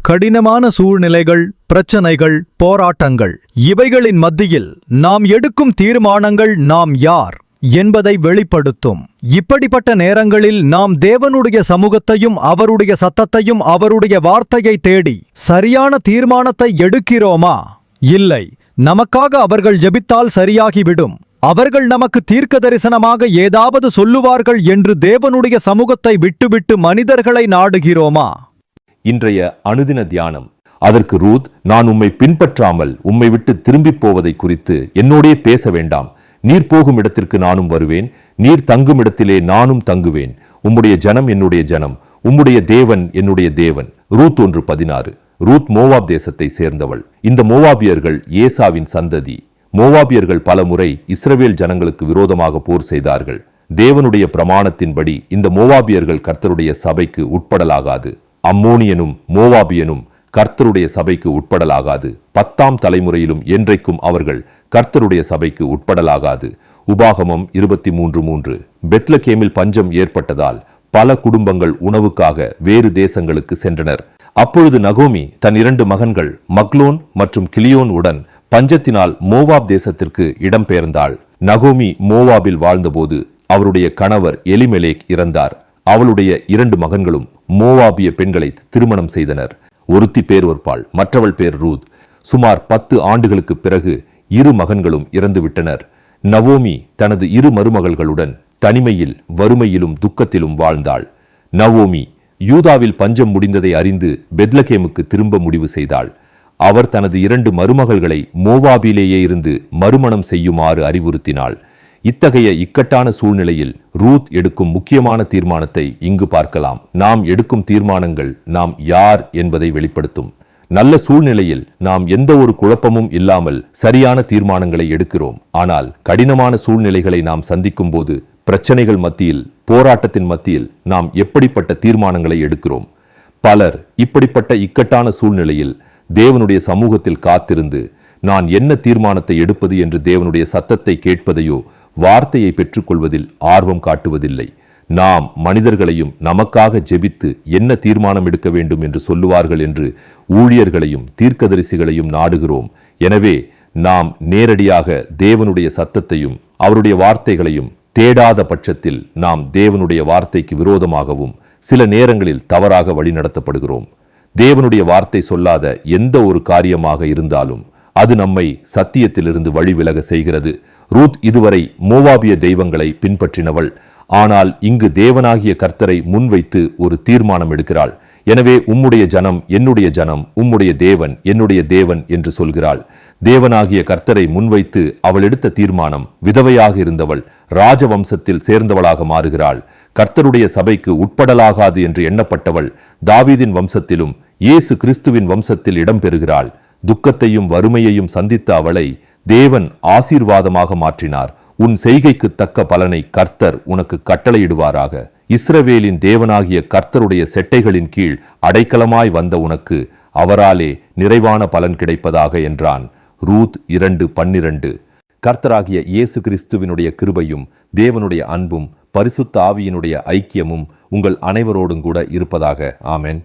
கடினமான சூழ்நிலைகள், பிரச்சனைகள், போராட்டங்கள் இவைகளின் மத்தியில் நாம் எடுக்கும் தீர்மானங்கள் நாம் யார் என்பதை வெளிப்படுத்தும். இப்படிப்பட்ட நேரங்களில் நாம் தேவனுடைய சமூகத்தையும் அவருடைய சத்தத்தையும் அவருடைய வார்த்தையை தேடி சரியான தீர்மானத்தை எடுக்கிறோமா? இல்லை. நமக்காக அவர்கள் ஜெபித்தால் சரியாகிவிடும், அவர்கள் நமக்கு தீர்க்க தரிசனமாக ஏதாவது சொல்லுவார்கள் என்று தேவனுடைய சமூகத்தை விட்டுவிட்டு மனிதர்களை நாடுகிறோமா? இன்றைய அனுதின தியானம். அதற்கு ரூத், நான் உம்மை பின்பற்றாமல் உம்மை விட்டு திரும்பி போவதை குறித்து என்னோடே பேச வேண்டாம். நீர் போகும் இடத்திற்கு நானும் வருவேன், நீர் தங்கும் இடத்திலே நானும் தங்குவேன். உம்முடைய ஜனம் என்னுடைய ஜனம், உம்முடைய தேவன் என்னுடைய தேவன். ரூத் 1:16. ரூத் மோவாப் தேசத்தை சேர்ந்தவள். இந்த மோவாபியர்கள் ஏசாவின் சந்ததி. மோவாபியர்கள் பல முறை இஸ்ரவேல் ஜனங்களுக்கு விரோதமாக போர் செய்தார்கள். தேவனுடைய பிரமாணத்தின்படி இந்த மோவாபியர்கள் கர்த்தருடைய சபைக்கு உட்படலாகாது. அம்மோனியனும் மோவாபியனும் கர்த்தருடைய சபைக்கு உட்படலாகாது. 10ஆம் தலைமுறையிலும் என்றைக்கும் அவர்கள் கர்த்தருடைய சபைக்கு உட்படலாகாது. உபாகமம் 23:3. பெத்லகேமில் பஞ்சம் ஏற்பட்டதால் பல குடும்பங்கள் உணவுக்காக வேறு தேசங்களுக்கு சென்றனர். அப்பொழுது நகோமி தன் 2 மகன்கள் மக்லோன் மற்றும் கிலியோன் உடன் பஞ்சத்தினால் மோவாப் தேசத்திற்கு இடம்பெயர்ந்தாள். நகோமி மோவாபில் வாழ்ந்தபோது அவருடைய கணவர் எலிமெலேக் இறந்தார். அவளுடைய 2 மகன்களும் மோவாபிய பெண்களை திருமணம் செய்தனர். ஒருத்தி பேர் ஒற்பாள், மற்றவள் பேர் ரூத். சுமார் 10 ஆண்டுகளுக்கு பிறகு 2 மகன்களும் இறந்துவிட்டனர். நவோமி தனது 2 மருமகள்களுடன் தனிமையில், வறுமையிலும் துக்கத்திலும் வாழ்ந்தாள். நவோமி யூதாவில் பஞ்சம் முடிந்ததை அறிந்து பெத்லகேமுக்கு திரும்ப முடிவு செய்தாள். அவர் தனது 2 மருமகள்களை மோவாபிலேயே இருந்து மறுமணம் செய்யுமாறு அறிவுறுத்தினாள். இத்தகைய இக்கட்டான சூழ்நிலையில் ரூத் எடுக்கும் முக்கியமான தீர்மானத்தை இங்கு பார்க்கலாம். நாம் எடுக்கும் தீர்மானங்கள் நாம் யார் என்பதை வெளிப்படுத்தும். நல்ல சூழ்நிலையில் நாம் எந்த ஒரு குழப்பமும் இல்லாமல் சரியான தீர்மானங்களை எடுக்கிறோம். ஆனால் கடினமான சூழ்நிலைகளை நாம் சந்திக்கும் போது, பிரச்சனைகள் மத்தியில், போராட்டத்தின் மத்தியில் நாம் எப்படிப்பட்ட தீர்மானங்களை எடுக்கிறோம்? பலர் இப்படிப்பட்ட இக்கட்டான சூழ்நிலையில் தேவனுடைய சமூகத்தில் காத்திருந்து நான் என்ன தீர்மானத்தை எடுப்பது என்று தேவனுடைய சத்தத்தை கேட்பதையோ வார்த்தையை பெற்றுக்கொள்வதில் ஆர்வம் காட்டுவதில்லை. நாம் மனிதர்களையும் நமக்காக ஜெபித்து என்ன தீர்மானம் எடுக்க வேண்டும் என்று சொல்லுவார்கள் என்று ஊழியர்களையும் தீர்க்கதரிசிகளையும் நாடுகிறோம். எனவே நாம் நேரடியாக தேவனுடைய சத்தத்தையும் அவருடைய வார்த்தைகளையும் தேடாத பட்சத்தில் நாம் தேவனுடைய வார்த்தைக்கு விரோதமாகவும் சில நேரங்களில் தவறாக வழிநடத்தப்படுகிறோம். தேவனுடைய வார்த்தை சொல்லாத எந்த ஒரு காரியமாக இருந்தாலும் அது நம்மை சத்தியத்திலிருந்து வழிவிலக செய்கிறது. ரூத் இதுவரை மோவாபிய தெய்வங்களை பின்பற்றினவள். ஆனால் இங்கு தேவனாகிய கர்த்தரை முன்வைத்து ஒரு தீர்மானம் எடுக்கிறாள். எனவே உம்முடைய ஜனம் என்னுடைய ஜனம், உம்முடைய தேவன் என்னுடைய தேவன் என்று சொல்கிறாள். தேவனாகிய கர்த்தரை முன்வைத்து அவள் எடுத்த தீர்மானம், விதவையாக இருந்தவள் ராஜவம்சத்தில் சேர்ந்தவளாக மாறுகிறாள். கர்த்தருடைய சபைக்கு உட்படலாகாது என்று எண்ணப்பட்டவள் தாவீதின் வம்சத்திலும் இயேசு கிறிஸ்துவின் வம்சத்தில் இடம்பெறுகிறாள். துக்கத்தையும் வறுமையையும் சந்தித்த அவளை தேவன் ஆசீர்வாதமாக மாற்றினார். உன் செய்கைக்கு தக்க பலனை கர்த்தர் உனக்கு கட்டளையிடுவாராக. இஸ்ரவேலின் தேவனாகிய கர்த்தருடைய செட்டைகளின் கீழ் அடைக்கலமாய் வந்த உனக்கு அவராலே நிறைவான பலன் கிடைப்பதாக என்றான். ரூத் 2:12. கர்த்தராகிய இயேசு கிறிஸ்துவினுடைய கிருபையும் தேவனுடைய அன்பும் பரிசுத்த ஆவியினுடைய ஐக்கியமும் உங்கள் அனைவரோடும் கூட இருப்பதாக. ஆமென்.